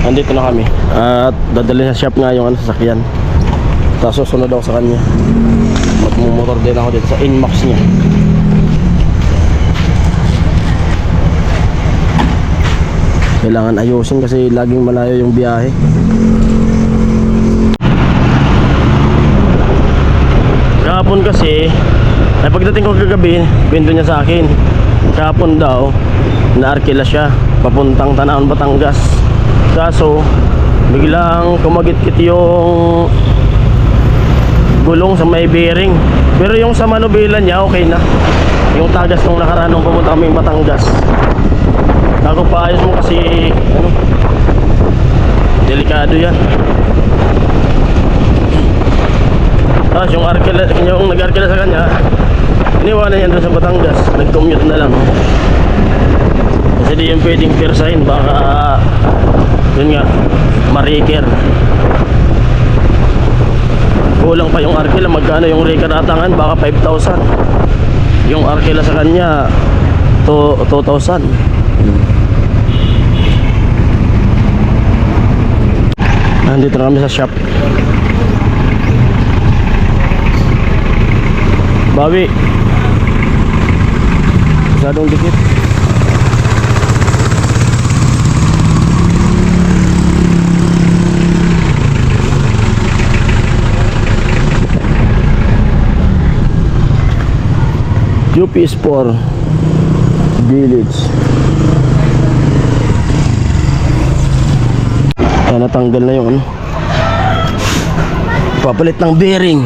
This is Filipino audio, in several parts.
Andito na kami at dadalhin sa shop nga yung sasakyan. Tapos susunod ako sa kanya. Magmumotor din ako dito sa Inmax niya. Kailangan ayusin kasi laging malayo yung biyahe. Kahapon kasi ay pagdating ko kagabi, bento niya sa akin. Kahapon daw naarkila siya papuntang Tanaon, Batangas. Kaso biglang kumagit-kit yung gulong sa may bearing. Pero yung sa manubela niya okay na. Yung tagas nung nakaraan nung pumunta kami Batangas, ako paayos mo kasi ano, delikado yan. Tapos yung nag-arkila sa kanya, iniwanan yan doon sa Batangas. Nag-commute na lang. Kasi di yung pwedeng persahin, baka yun nga, mariker. Kulang pa yung arkila. Magkano yung rekaratangan? Baka 5,000. Yung arkila sa kanya 2,000. Nandito na kami sa shop. Bawi, masyadong dikit. UP4 Village. Natanggal na yung ano, papalit ng bearing.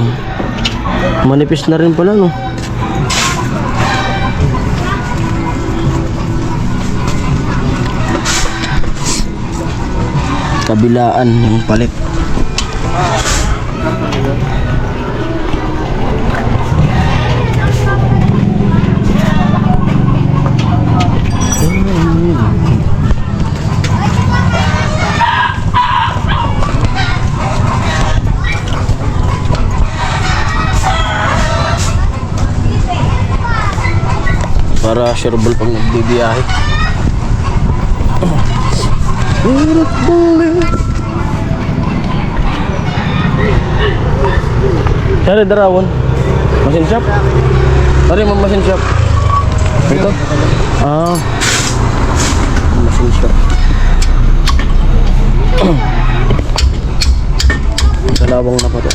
Manipis na rin pala, no? Kabilaan yung palit. Para sureable pag nagbibiyahe. Sari darawon. Machine shop? Sari mo machine shop. Ito? Machine shop. Dalawang na pa to.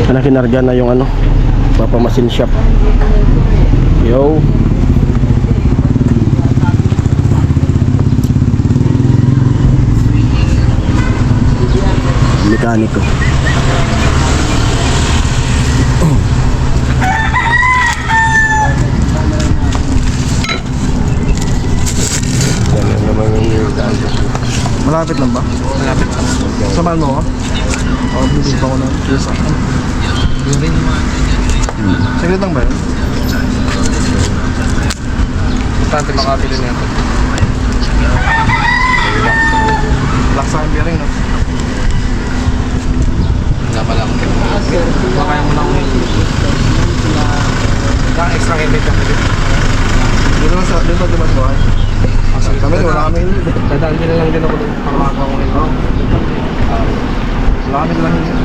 Kinarga na yung ano, papa machine shop. Yo. Mekaniko. Malapit lang ba? Malapit lang. Samahan mo ako? O, bibig pa ko ng cheese. Saglit lang ba yun? Importante makapili niya ito. Lock sa aking bearing, no? Wala pa lang. Baka yung muna kong extra helmet yung helmet. Dito ba mo ay? Kami wala kami. Dadaan din lang din ako doon. Pangmaka ko rin. Wala kami lang yun.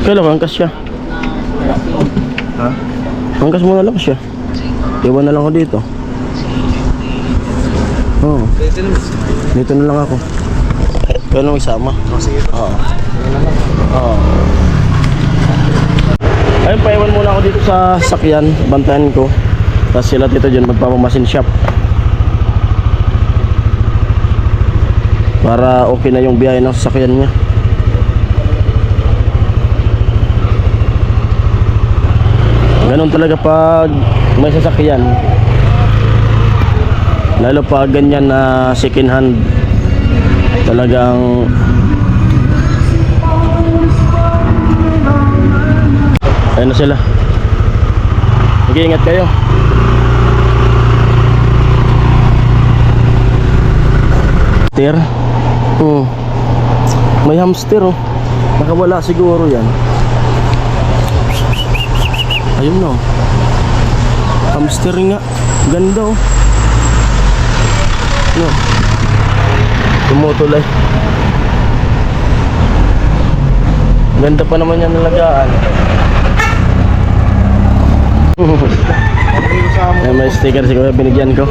Kailan ka angkas siya? Ha? Angkas mo na lang siya. Iwan na lang ako dito. Oo. Dito na lang ako. Kaya nung isama. Sige. Oo. Ayun, paiwan muna ako dito sa sakyan. Bantayan ko. Tapos sila dito dyan magpapamasin shop. Para okay na yung biyahe ng sasakyan niya. Ganun talaga pag may sasakyan. Lalo pag ganyan na second hand. Talagang ayun na sila. Mag-iingat kayo. Hamster. May hamster, oh. Nakawala siguro yan. Ayun no. Hamster nga. Ganda oh. No. Tumutulay. Ganda pa naman yan nalagaan. Ay, may sticker si Kuya binigyan ko.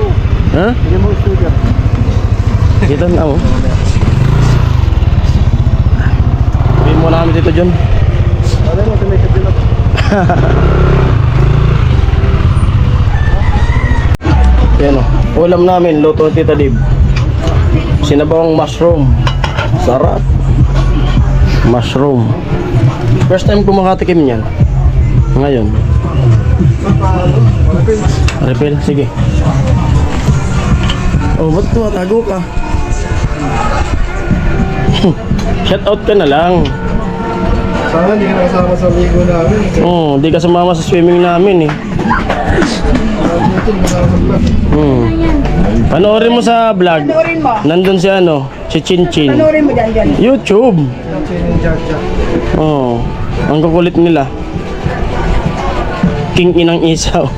Ha? Bigyan mo sticker. Dito na oh. Sabihin mo namin dito John. Alam mo, tumikit din ako. Yan oh. Ulam namin, luto ng Tita Dib. Sinabawang mushroom. Sarap. Mushroom. First time ko makatikim niyan. Ngayon. Refill, sige. Oh, ba't tumatago ka? Shout out ka na lang. Sana hindi ka nakasama sa ligo namin. Oh, di ka sumama sa swimming namin eh. Panoorin mo sa vlog. Panoorin mo. Nandun si ano, si Chin Chin. Panoorin mo dyan. YouTube. Oh, ang kukulit nila. King inang isaw.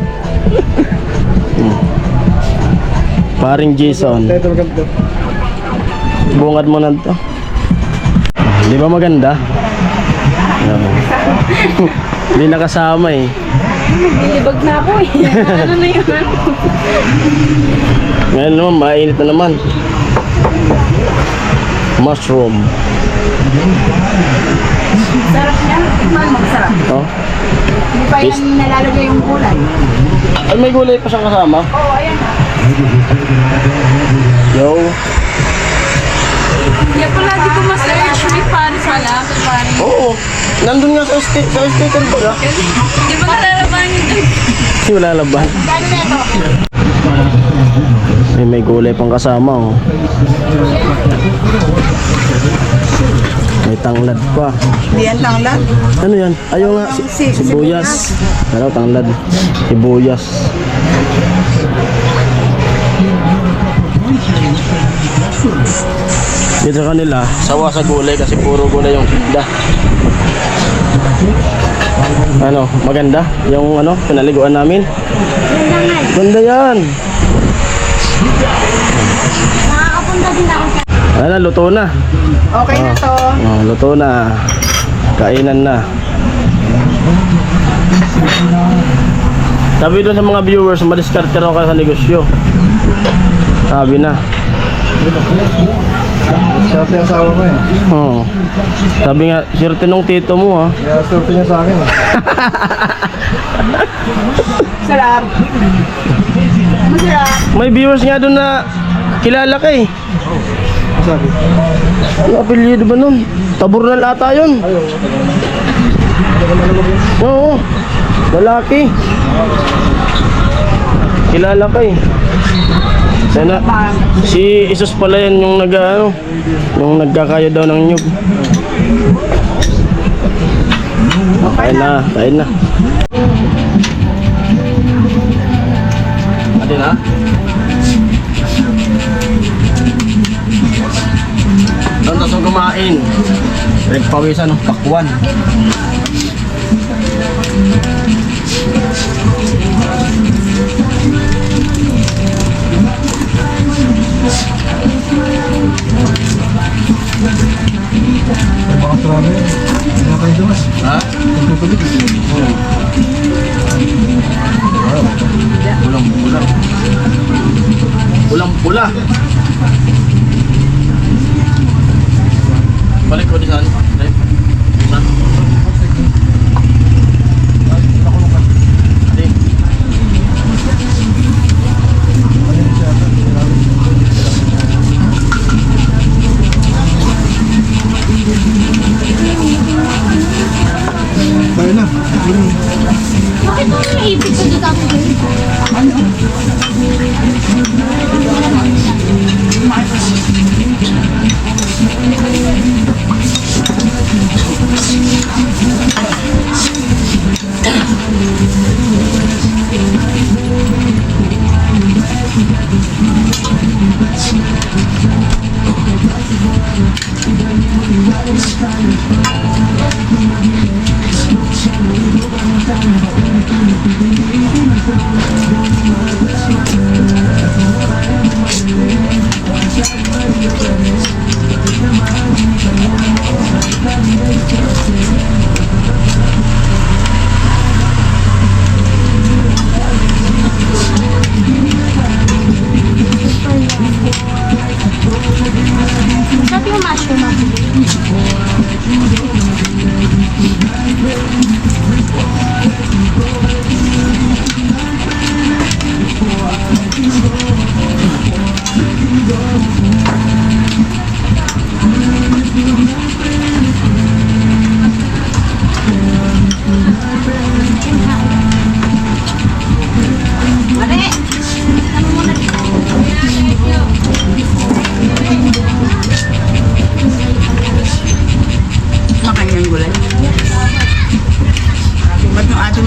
Paring Jason. Ito maganda. Bungad mo na to. Di ba maganda? Hindi nakasama eh. Nilibag na ako eh. Ano na yun? Ngayon naman, mainit na naman. Mushroom. Sarap niya. Tikman mo, masarap. Oh. Hindi pa yan nalalagay yung gulay. Ay, may gulay pa siyang kasama. Oo, ayan. Yo. Kaya pala di ko ma-search may Paris wala. Paris. Oo. Nandun nga sa sticker pa ka. Di ba nalalaban yun doon? Hindi wala laban. Gano na ito? May gulay pang kasama oh. May tanglad pa. Hindi yan tanglad. Ano yan? Ayaw nga. Sibuyas. Ano tanglad? Sibuyas. Dito sa kanila, sawa sa gulay kasi puro gulay yung tinda. Ano, maganda? Yung ano, pinaliguan namin? Ganda yan. Nakakapunta din ako sa... Ano, luto na. Okay na to. Oh, luto na. Kainan na. Sabi doon sa mga viewers, madiskarte raw ka sa negosyo. Sabi na. Siya yung asawa mo eh. Oh. Sabi nga, swerte nung tito mo ha. Kaya swerte niya sa akin eh. Sarap. Masarap. May viewers nga doon na kilala ka eh. Sabi. Ano apelyido ba nun? Taburnal ata yun. Oo. Lalaki. Kilala ka eh. Sana, si Isus pala yan yung ano, yung nagkakayo daw ng nyug. Kain na, kain na. Ate na? Doon tayo kumain. Nagpawisan ng pakwan. Baka sarami eh. Hindi na kayo dumas. Ha? Tugtugtugig. Pulang-pulang. Pulang-pula. Balik ko di saan? Saan? Adi. Tayo na. Bakit mo yung ipit ko dito ako?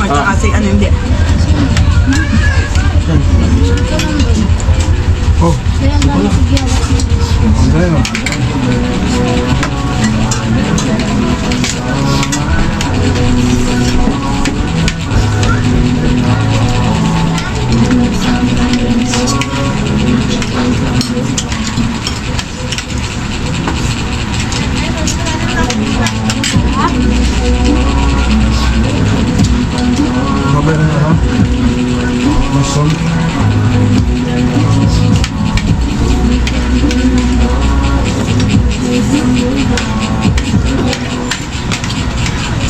mo, tsaka si ano hindi. Oh, Kaya nga nagsigiyawa. ang galing ah. Mabay na ano? Mason.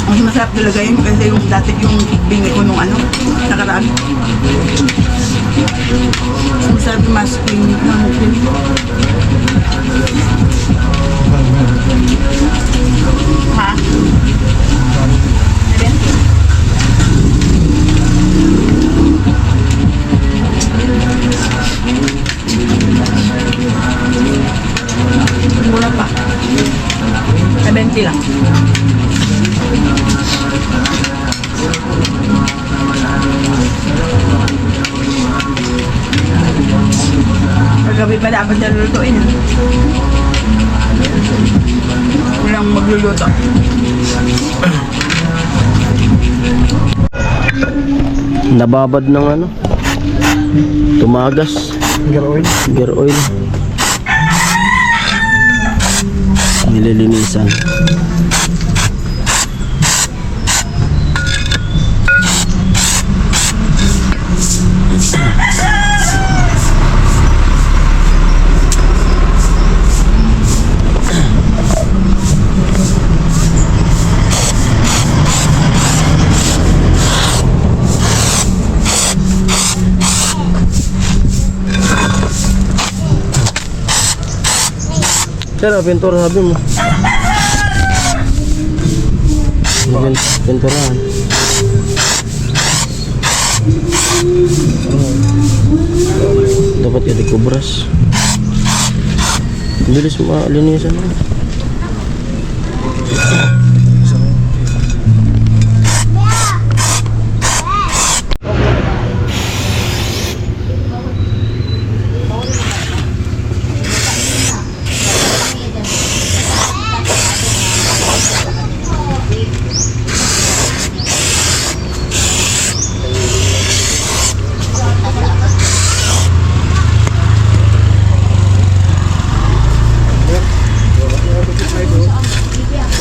Mas masarap talaga yun kasi yung dati yung bingi ko nung ano, nakaraan. Masarap yung mas ping Ha? Mura pa. 70 lang. Paggabi pa dapat na lulutuin. Walang magluluto. Nababad ng ano? Tumagas. Gear oil. Gear oil. Nililinisan. Sir, pintura sabi mo. Pinturahan. Dapat ya dikubras. Bilis malinisan mo.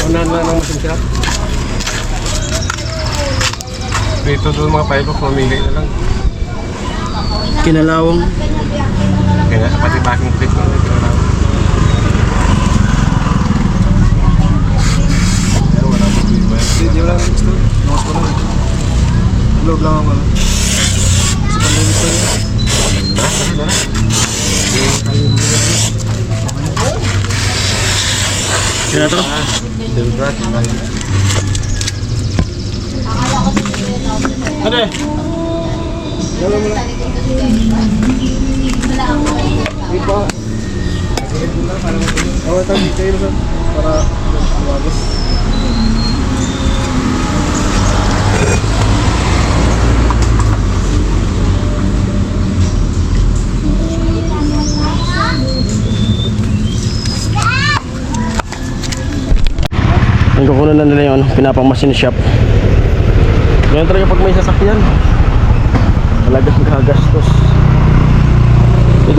Unahan lang ng machine shop. Dito doon mga paibok, mamili na lang. Kinalawang. Kaya pati backing plate mo. Pero wala pa problema. Hindi wala nang gusto. Nakas ko lang. Loob lang ako. Kasi panlinis ko yun. Kaya to? Delbrat. Ano eh? Oo, ito detail para lumagos. Nagkukunan na nila yung ano, pinapang machine shop. Ganyan talaga pag may sasakyan. Talagang gagastos.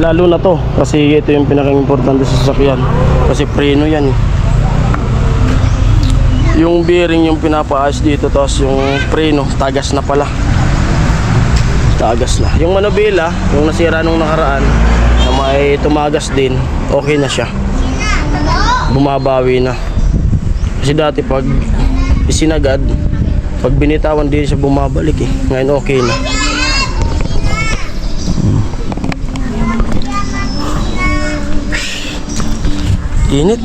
Lalo na to kasi ito yung pinaka-importante sa sasakyan. Kasi preno yan eh. Yung bearing yung pinapaayos dito, tapos yung preno tagas na pala. Tagas na. Yung manubela, yung nasira nung nakaraan na may tumagas din, okay na siya. Bumabawi na. Kasi dati pag isinagad, pag binitawan din siya bumabalik eh. Ngayon okay na. Init.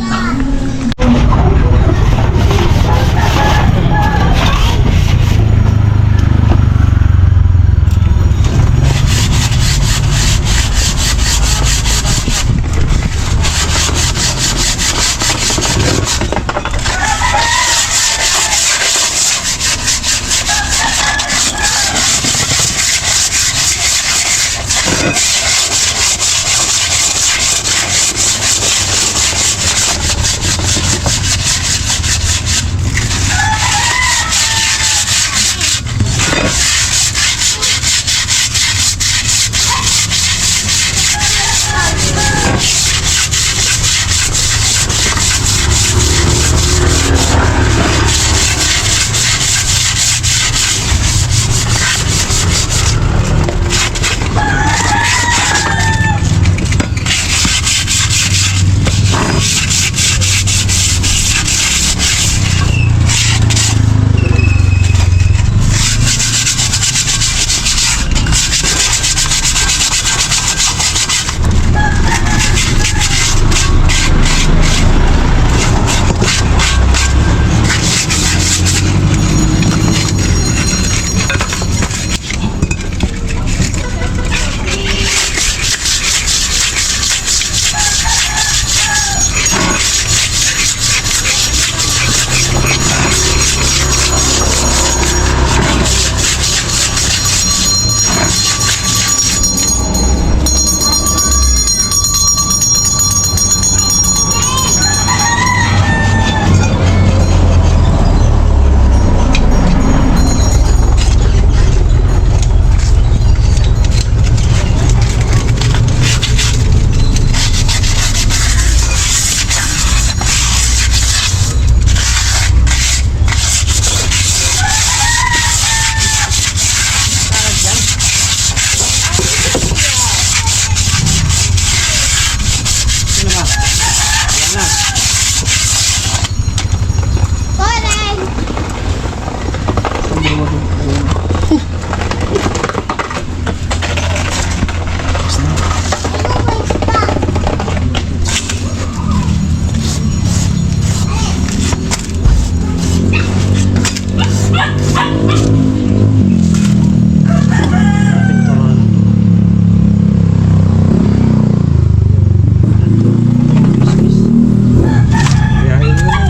Biyahin mo na.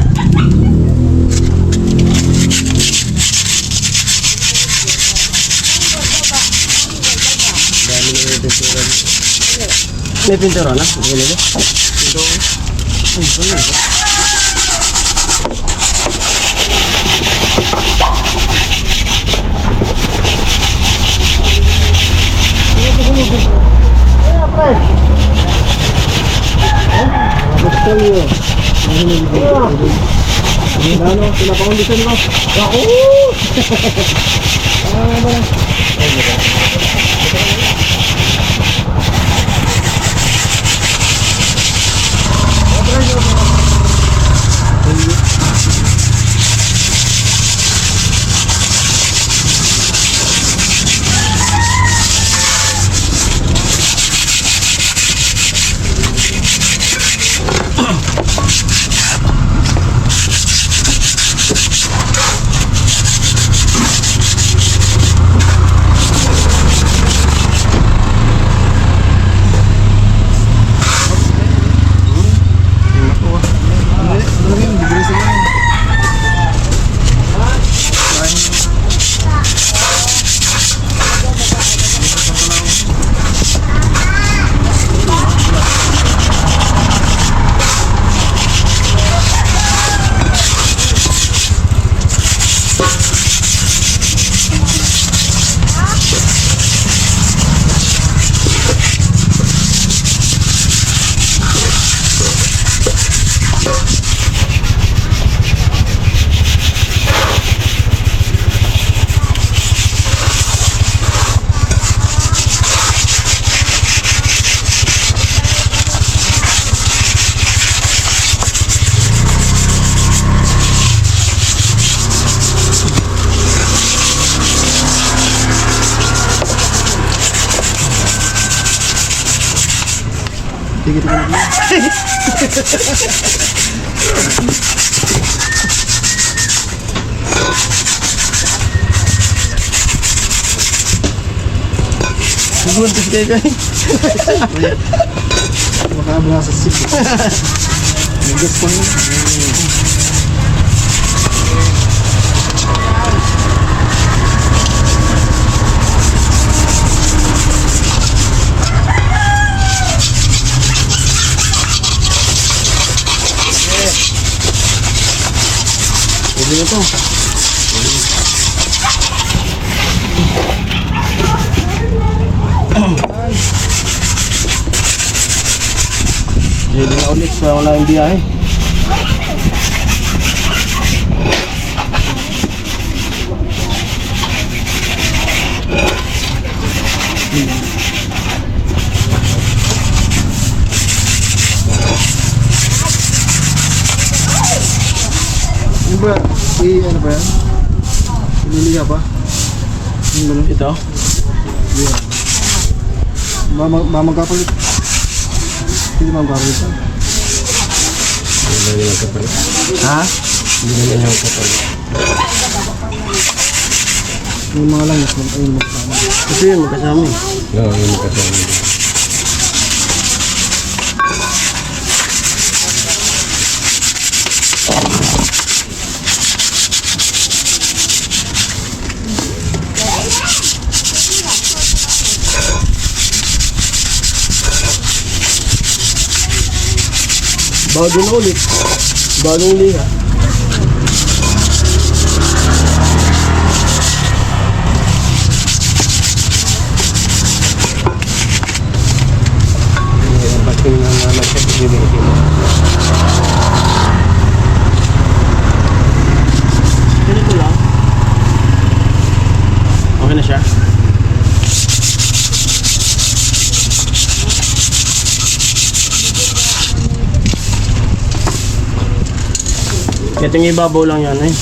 Dami na yung pintura. May pintura na? Hindi nila. Ito. Ano, pinapakondisyon mo? Ako! Sige, Buntis kayo kayo. makabla sa sip. Naggas pa rin. Pwede na to. Ready na ulit sa wala yung biyahe. Ano ba? Ano ba yan? Iniliha pa? Yung gano'n? Ito. Yeah. Mamagkapalit. Hindi mamagkapalit. Hindi na yung kapalit. Ha? Hindi na yung kapalit. Yung mga langis lang ayun magkasama. Kasi yun, magkasama eh. Oo, yun yung kasama. Bago na ulit. Bagong liha. Bating na nag-check din. Ganito lang. Okay na siya. Ito yung ibabaw lang yan eh.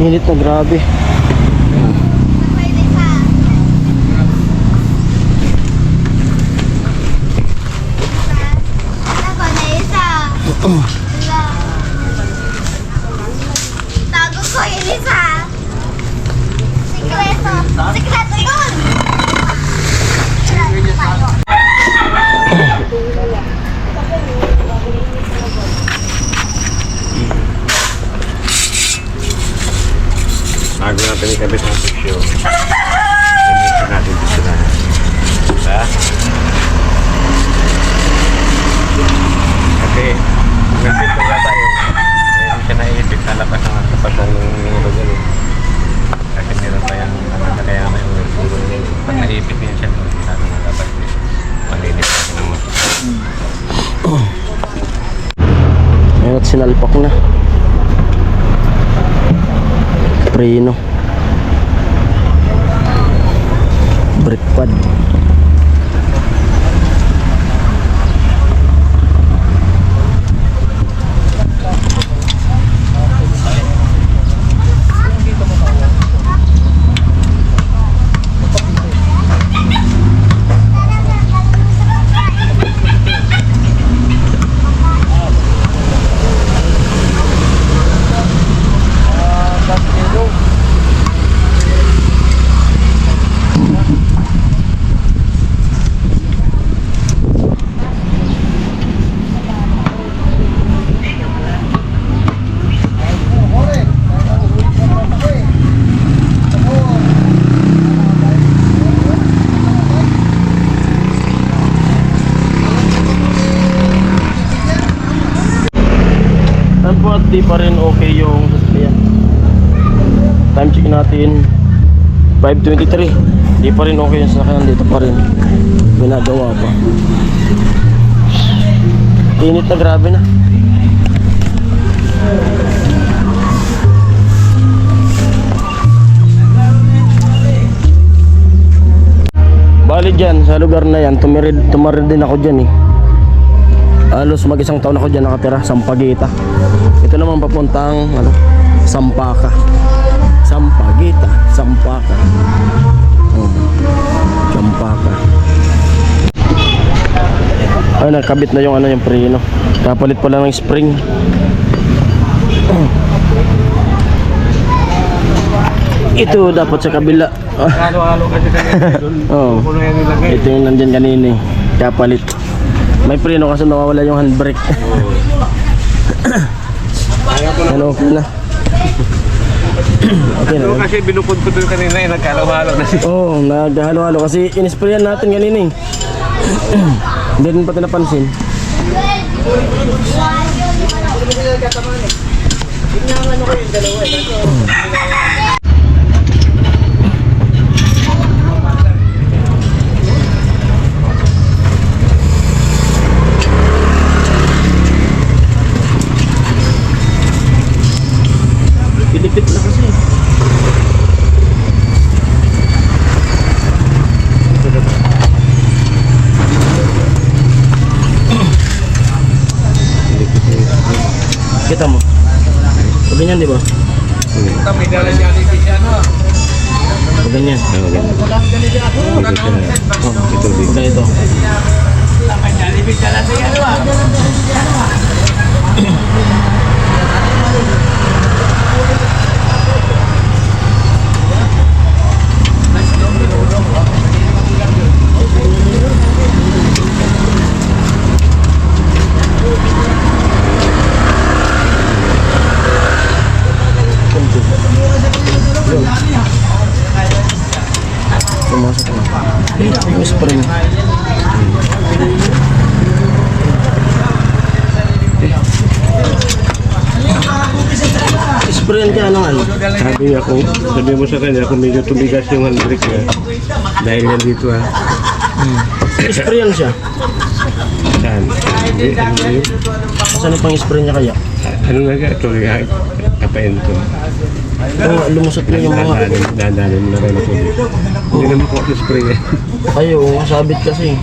Init na grabe. Tago ko yun isa. Sikreto. Sikreto yun. Bago natin ikabit ang picture. Gamitin natin dito na. Diba? Kasi, nagpit ko nga tayo. Ngayon siya naisip na lakas ang kapag ng lugar. Kasi meron pa yung na kaya may uwi. Pag naipit niya siya, sabi na dapat malinis natin ang mga. Ngayon at sinalpak na. Preno. Brake pad. At di pa rin okay yung sasakyan. Time check natin 5:23. Di pa rin okay yung sasakyan, dito pa rin ginagawa pa. Init na grabe na. Bali dyan sa lugar na yan, tumarid din ako dyan eh. Halos mag-isang taon ako dyan nakatira, Sampaguita. Ito naman papuntang Sampaka. Sampaguita, Sampaka. Sampaka. Ay, nakabit na yung yung preno. Kapalit pa lang ng spring. Ito dapat sa kabila. Halo-halo kasi kanina doon. Oo. Puno yan nilagay. Ito yung nandyan kanina eh. Kapalit. May preno kasi nawawala yung handbrake. Ano, okay na. Okay na. Ito kasi binukod ko doon kanina eh, nagkalo-halo na siya. Oo, naghalo-halo kasi inisprayan natin kanina eh. Hindi rin pati napansin. Pilipit na kasi. Kita mo. O ganyan, di ba? May dala niya ni Cristiano. O ganyan. Oo, ganun. Ito din. O ganito. Pumasok na. Yung spring. Sprayan ka ano? Sabi mo sa kanya, kung medyo tumigas yung handbrake niya, dahil yan dito ha. Sprayan siya. Saan? Hindi, ano yun? Saan pang spray niya kaya? Ano nga ka? Ito, kapain ko. Oo, lumusot na yung mga... Dadalhin mo na kayo na tubig. Hindi na makuha sa spray eh. Ay, oo, sabit kasi.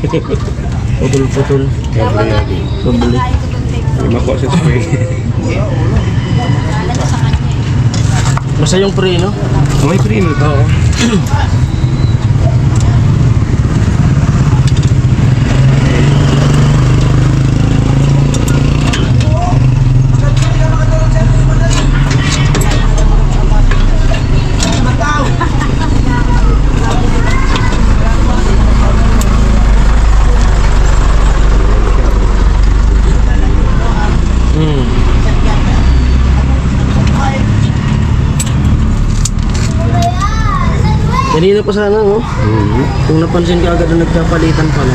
Putol-putol. Babali. Hindi makuha sa spray. Basta yung pre, no? May prino to. Kanina pa sana, no? Kung napansin ka agad na nagkapalitan pa, no?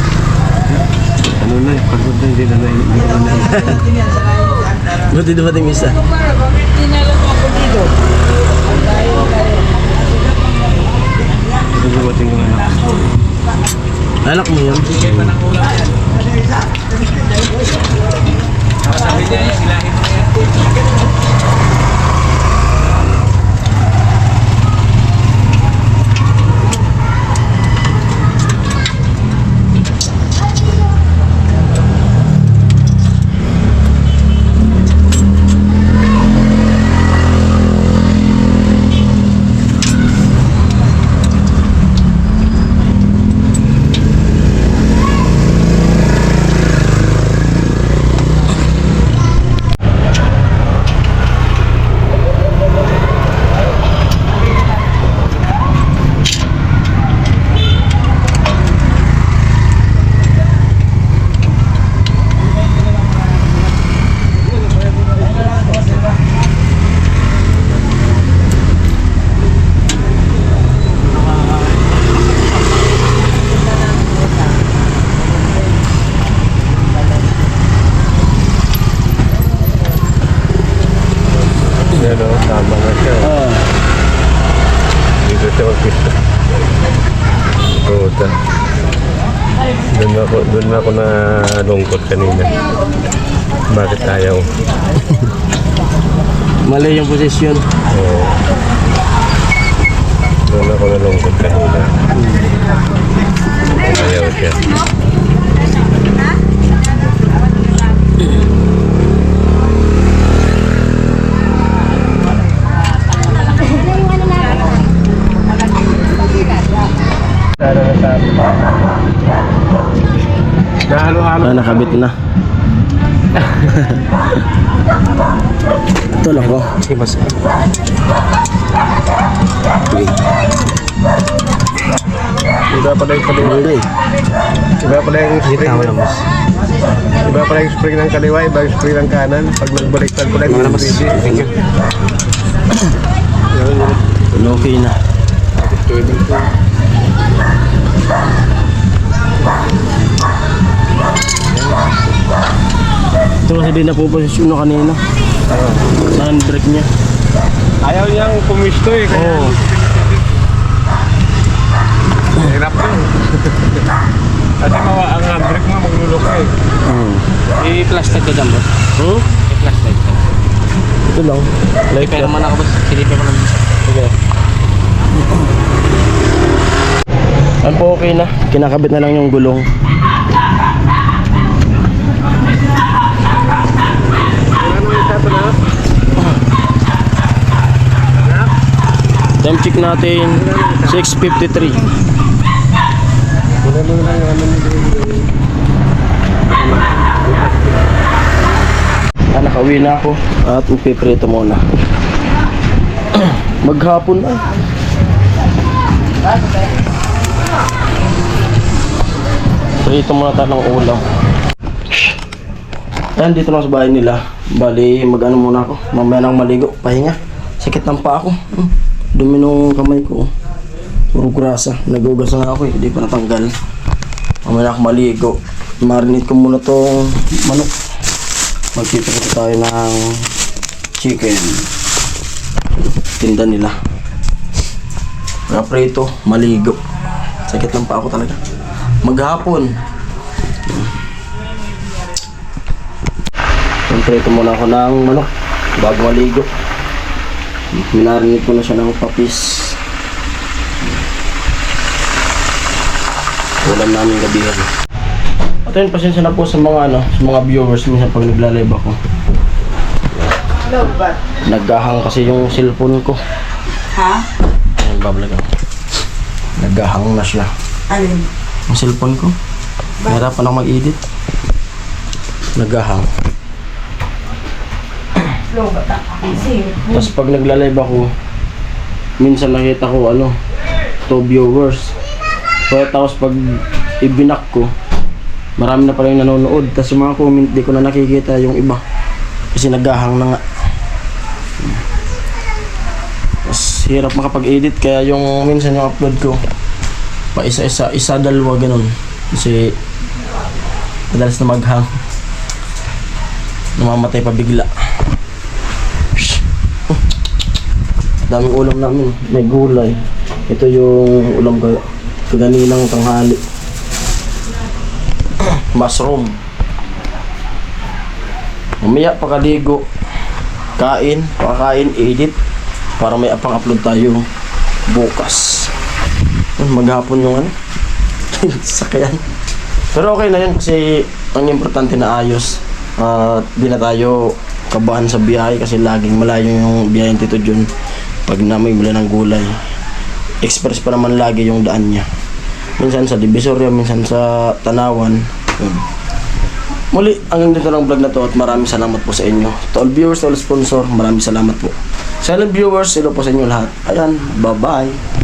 Ano na eh, pagod na, hindi na Buti dumating isa. Bakit dinala mo ako dito? Ito dumating yung anak. Anak mo yun? Ano, tama na siya. Dito siya mag-pista. Puta. Doon ako na lungkot kanina. Bakit ayaw? Mali yung posisyon. Oo. Doon ako na lungkot kanina. Ayaw siya. Nahalo-halo. Nakabit na. Ito lang ko. Sige, mas. Iba pala yung kaliwa. Iba pala yung spring. Iba pala yung spring ng kaliwa, iba yung spring ng kanan. Pag nagbaliktad pala yung spring. Thank you. Okay na. Ito kasi din napuposisyon na kanina. Sa handbrake niya. Ayaw niyang pumisto eh. Kaya hirap yun. Kasi ang handbrake mo maglulok eh. I-plastic ka dyan, boss. I-plastic ka. Ito lang. Like Pero man ako, boss. Silipin mo lang. Okay. Ano po, okay na. Kinakabit na lang yung gulong. Time check natin 6:53. Nakauwi na ako at magpiprito muna. Maghapon na. Prito muna tayo ng ulam. Ayan, dito lang sa bahay nila. Bali, mag-ano muna ako. Mamaya nang maligo. Pahinga. Sakit ng paa ako. Dumi nung kamay ko. Puro grasa. Nagugas na ako eh. Hindi pa natanggal. Mamaya na ako maligo. Marinate ko muna tong manok. Magpiprito tayo ng chicken. Tinda nila. Mga prito, maligo. Sakit ng paa ko talaga. Maghapon. Prito muna ako ng manok bago maligo. Minarinate ko na siya ng papis. Ulam namin gabihan. At yun, pasensya na po sa mga sa mga viewers minsan pag nagla-live ako. Naghahang kasi yung cellphone ko. Ha? Ayan, babalag ako. Naghahang na siya. Alin? Ang cellphone ko. Nahirapan ako mag-edit. Naghahang. Slow ba ta? Tapos pag nagla-live ako, minsan nakita ko 2 viewers. Kaya tapos pag ibinak ko, marami na pala yung nanonood. Tapos yung mga comment, di ko na nakikita yung iba. Kasi naghahang na nga. Tapos hirap makapag-edit, kaya yung minsan yung upload ko, pa isa, dalawa, ganun. Kasi madalas na maghang. Namamatay pa bigla. Daming ulam namin. May gulay. Ito yung ulam ko kaganinang tanghali. Mushroom. Mamaya pakaligo. Kain. Pakakain. Edit. Para may apang-upload tayo bukas. Maghapon yung sakyan. Pero okay na yun kasi ang importante na ayos. Di na tayo kabahan sa biyahe kasi laging malayo yung biyahe ng Tito John. Pag namoy mula ng gulay, express pa naman lagi yung daan niya. Minsan sa Divisoria, minsan sa Tanawan. Muli, hanggang dito ng vlog na to at maraming salamat po sa inyo. To all viewers, to all sponsor, maraming salamat po. Silent viewers, hello po sa inyo lahat. Ayan, bye-bye.